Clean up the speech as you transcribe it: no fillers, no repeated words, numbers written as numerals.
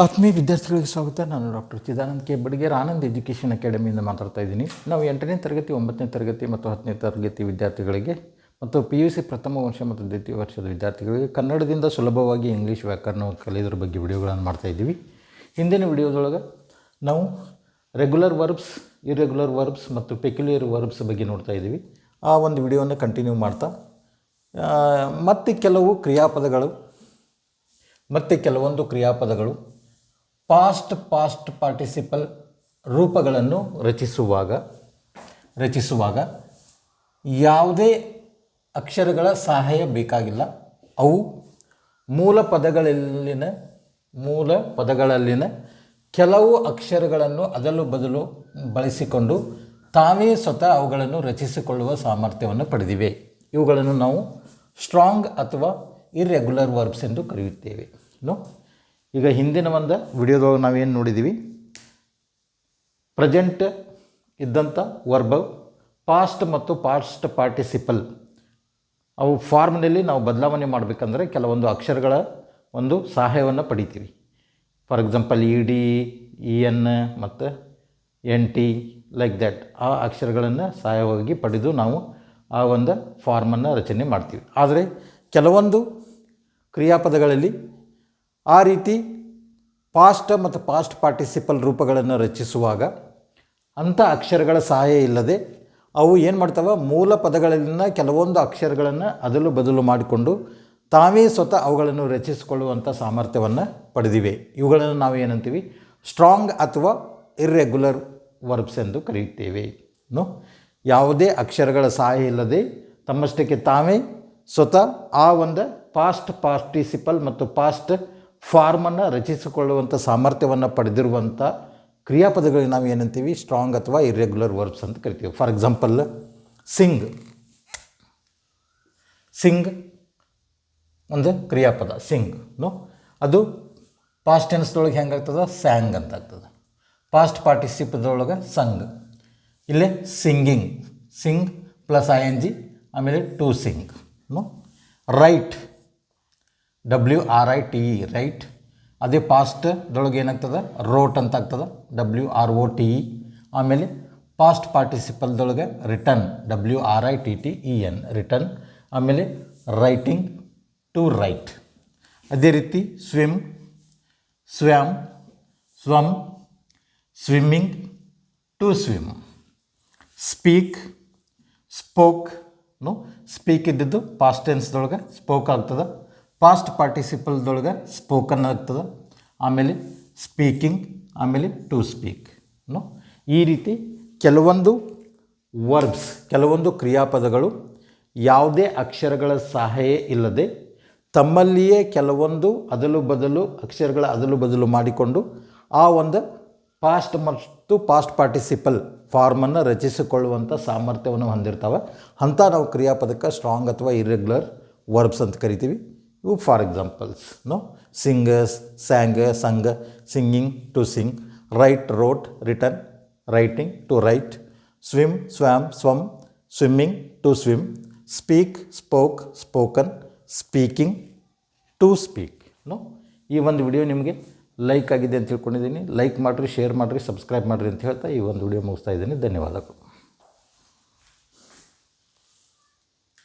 ಆತ್ಮೀಯ ವಿದ್ಯಾರ್ಥಿಗಳಿಗೆ ಸ್ವಾಗತ. ನಾನು doctor Chidananda K Badiger Anand education ಅಕಾಡೆಮಿಯಿಂದ ಮಾತಾಡ್ತಾ ಇದ್ದೀನಿ. ನಾವು 8ನೇ ತರಗತಿ 9ನೇ ತರಗತಿ ಮತ್ತು 10ನೇ ತರಗತಿ ವಿದ್ಯಾರ್ಥಿಗಳಿಗೆ ಮತ್ತು PUC ಪ್ರಥಮ ವರ್ಷ ಮತ್ತು ದ್ವಿತೀಯ ವರ್ಷದ ವಿದ್ಯಾರ್ಥಿಗಳಿಗೆ ಕನ್ನಡದಿಂದ ಸುಲಭವಾಗಿ ಇಂಗ್ಲೀಷ್ ವ್ಯಾಕರಣ ಕಲಿಯೋದ್ರ ಬಗ್ಗೆ ವಿಡಿಯೋಗಳನ್ನು ಮಾಡ್ತಾಯಿದ್ದೀವಿ. ಹಿಂದಿನ ವಿಡಿಯೋದೊಳಗೆ ನಾವು ರೆಗ್ಯುಲರ್ ವರ್ಬ್ಸ್, ಇರ್ರೆಗ್ಯುಲರ್ ವರ್ಬ್ಸ್ ಮತ್ತು ಪೆಕ್ಯುಲಿಯರ್ ವರ್ಬ್ಸ್ ಬಗ್ಗೆ ನೋಡ್ತಾ ಇದ್ದೀವಿ. ಆ ಒಂದು ವಿಡಿಯೋನ ಕಂಟಿನ್ಯೂ ಮಾಡ್ತಾ ಮತ್ತು ಕೆಲವೊಂದು ಕ್ರಿಯಾಪದಗಳು ಪಾಸ್ಟ್ ಪಾರ್ಟಿಸಿಪಲ್ ರೂಪಗಳನ್ನು ರಚಿಸುವಾಗ ಯಾವುದೇ ಅಕ್ಷರಗಳ ಸಹಾಯ ಬೇಕಾಗಿಲ್ಲ. ಅವು ಮೂಲ ಪದಗಳಲ್ಲಿನ ಕೆಲವು ಅಕ್ಷರಗಳನ್ನು ಅದಲು ಬದಲು ಬಳಸಿಕೊಂಡು ತಾವೇ ಸ್ವತಃ ಅವುಗಳನ್ನು ರಚಿಸಿಕೊಳ್ಳುವ ಸಾಮರ್ಥ್ಯವನ್ನು ಪಡೆದಿವೆ. ಇವುಗಳನ್ನು ನಾವು ಸ್ಟ್ರಾಂಗ್ ಅಥವಾ ಇರ್ರೆಗ್ಯುಲರ್ ವರ್ಬ್ಸ್ ಎಂದು ಕರೆಯುತ್ತೇವೆ. ಈಗ ಹಿಂದಿನ ಒಂದು ವಿಡಿಯೋದೊಳಗೆ ನಾವೇನು ನೋಡಿದ್ದೀವಿ, ಪ್ರೆಸೆಂಟ್ ಇದ್ದಂಥ ವರ್ಬ್ ಪಾಸ್ಟ್ ಮತ್ತು ಪಾಸ್ಟ್ ಪಾರ್ಟಿಸಿಪಲ್ ಅವು ಫಾರ್ಮ್ನಲ್ಲಿ ನಾವು ಬದಲಾವಣೆ ಮಾಡಬೇಕಂದ್ರೆ ಕೆಲವೊಂದು ಅಕ್ಷರಗಳ ಒಂದು ಸಹಾಯವನ್ನು ಪಡಿತೀವಿ. ಫಾರ್ ಎಕ್ಸಾಂಪಲ್ ED, EN ಮತ್ತು NT ಲೈಕ್ ದ್ಯಾಟ್ ಆ ಅಕ್ಷರಗಳನ್ನು ಸಹಾಯವಾಗಿ ಪಡೆದು ನಾವು ಆ ಒಂದು ಫಾರ್ಮನ್ನು ರಚನೆ ಮಾಡ್ತೀವಿ. ಆದರೆ ಕೆಲವೊಂದು ಕ್ರಿಯಾಪದಗಳಲ್ಲಿ ಆ ರೀತಿ ಪಾಸ್ಟ್ ಮತ್ತು ಪಾಸ್ಟ್ ಪಾರ್ಟಿಸಿಪಲ್ ರೂಪಗಳನ್ನು ರಚಿಸುವಾಗ ಅಂಥ ಅಕ್ಷರಗಳ ಸಹಾಯ ಇಲ್ಲದೆ ಅವು ಏನು ಮಾಡ್ತವೆ, ಮೂಲ ಪದಗಳಲ್ಲಿನ ಕೆಲವೊಂದು ಅಕ್ಷರಗಳನ್ನು ಅದಲು ಬದಲು ಮಾಡಿಕೊಂಡು ತಾವೇ ಸ್ವತಃ ಅವುಗಳನ್ನು ರಚಿಸಿಕೊಳ್ಳುವಂಥ ಸಾಮರ್ಥ್ಯವನ್ನು ಪಡೆದಿವೆ. ಇವುಗಳನ್ನು ನಾವು ಏನಂತೀವಿ, ಸ್ಟ್ರಾಂಗ್ ಅಥವಾ ಇರ್ರೆಗ್ಯುಲರ್ ವರ್ಬ್ಸ್ ಎಂದು ಕರೆಯುತ್ತೇವೆ. ಯಾವುದೇ ಅಕ್ಷರಗಳ ಸಹಾಯ ಇಲ್ಲದೆ ತಮ್ಮಷ್ಟಕ್ಕೆ ತಾವೇ ಸ್ವತಃ ಆ ಒಂದು ಪಾಸ್ಟ್ ಪಾರ್ಟಿಸಿಪಲ್ ಮತ್ತು ಪಾಸ್ಟ್ ಫಾರ್ಮನ್ನು ರಚಿಸಿಕೊಳ್ಳುವಂಥ ಸಾಮರ್ಥ್ಯವನ್ನು ಪಡೆದಿರುವಂಥ ಕ್ರಿಯಾಪದಗಳಿಗೆ ನಾವು ಏನಂತೀವಿ, ಸ್ಟ್ರಾಂಗ್ ಅಥವಾ ಇರ್ರೆಗ್ಯುಲರ್ ವರ್ಬ್ಸ್ ಅಂತ ಕರಿತೀವಿ. ಫಾರ್ ಎಕ್ಸಾಂಪಲ್ ಸಿಂಗ್ ಒಂದು ಕ್ರಿಯಾಪದ. ಅದು ಪಾಸ್ಟ್ ಟೆನ್ಸ್ದೊಳಗೆ ಹೆಂಗಾಗ್ತದೆ, ಸ್ಯಾಂಗ್ ಅಂತ ಆಗ್ತದೆ. ಪಾಸ್ಟ್ ಪಾರ್ಟಿಸಿಪಲ್ದೊಳಗೆ ಸಂಗ್. ಇಲ್ಲೇ ಸಿಂಗ್ ಪ್ಲಸ್ ING ಆಮೇಲೆ to sing. Right WRITE right. ಅದೇ ಪಾಸ್ಟ್ದೊಳಗೆ ಏನಾಗ್ತದೆ, ರೋಟ್ ಅಂತ ಆಗ್ತದೆ, WROTE. ಆಮೇಲೆ ಪಾಸ್ಟ್ ಪಾರ್ಟಿಸಿಪಲ್ದೊಳಗೆ ರಿಟರ್ನ್ WRITTEN ರಿಟರ್ನ್. ಆಮೇಲೆ ರೈಟಿಂಗ್ ಟು ರೈಟ್. ಅದೇ ರೀತಿ swam swimming to swim. Spoke ಇದ್ದಿದ್ದು ಪಾಸ್ಟ್ ಟೆನ್ಸ್ದೊಳಗೆ ಸ್ಪೋಕ್ ಆಗ್ತದೆ, ಪಾಸ್ಟ್ ಪಾರ್ಟಿಸಿಪಲ್ದೊಳಗೆ ಸ್ಪೋಕನ್ ಆಗ್ತದೆ. ಆಮೇಲೆ ಸ್ಪೀಕಿಂಗ್, ಆಮೇಲೆ ಟು ಸ್ಪೀಕ್. ಈ ರೀತಿ ಕೆಲವೊಂದು ವರ್ಬ್ಸ್, ಕೆಲವೊಂದು ಕ್ರಿಯಾಪದಗಳು ಯಾವುದೇ ಅಕ್ಷರಗಳ ಸಹಾಯ ಇಲ್ಲದೆ ತಮ್ಮಲ್ಲಿಯೇ ಕೆಲವೊಂದು ಅಕ್ಷರಗಳ ಅದಲು ಬದಲು ಮಾಡಿಕೊಂಡು ಆ ಒಂದು ಪಾಸ್ಟ್ ಮತ್ತು ಪಾಸ್ಟ್ ಪಾರ್ಟಿಸಿಪಲ್ ಫಾರ್ಮನ್ನು ರಚಿಸಿಕೊಳ್ಳುವಂಥ ಸಾಮರ್ಥ್ಯವನ್ನು ಹೊಂದಿರ್ತವೆ. ಅಂಥ ನಾವು ಕ್ರಿಯಾಪದಕ್ಕೆ ಸ್ಟ್ರಾಂಗ್ ಅಥವಾ ಇರ್ರೆಗ್ಯುಲರ್ ವರ್ಬ್ಸ್ ಅಂತ ಕರಿತೀವಿ. ಇವು for examples singers, sang, sung, singing to sing, write, wrote, written, writing to write, swam, swimming to swim, speak, spoke, spoken, speaking to speak. ಈ ಒಂದು ವಿಡಿಯೋ ನಿಮಗೆ ಲೈಕ್ ಆಗಿದೆ ಅಂತ ತಿಳ್ಕೊಂಡಿದ್ದೀನಿ. ಲೈಕ್ ಮಾಡಿರಿ, ಶೇರ್ ಮಾಡಿರಿ, ಸಬ್ಸ್ಕ್ರೈಬ್ ಮಾಡಿರಿ ಅಂತ ಹೇಳ್ತಾ ಈ ಒಂದು ವಿಡಿಯೋ ಮುಗಿಸ್ತಾ ಇದ್ದೀನಿ. ಧನ್ಯವಾದಗಳು.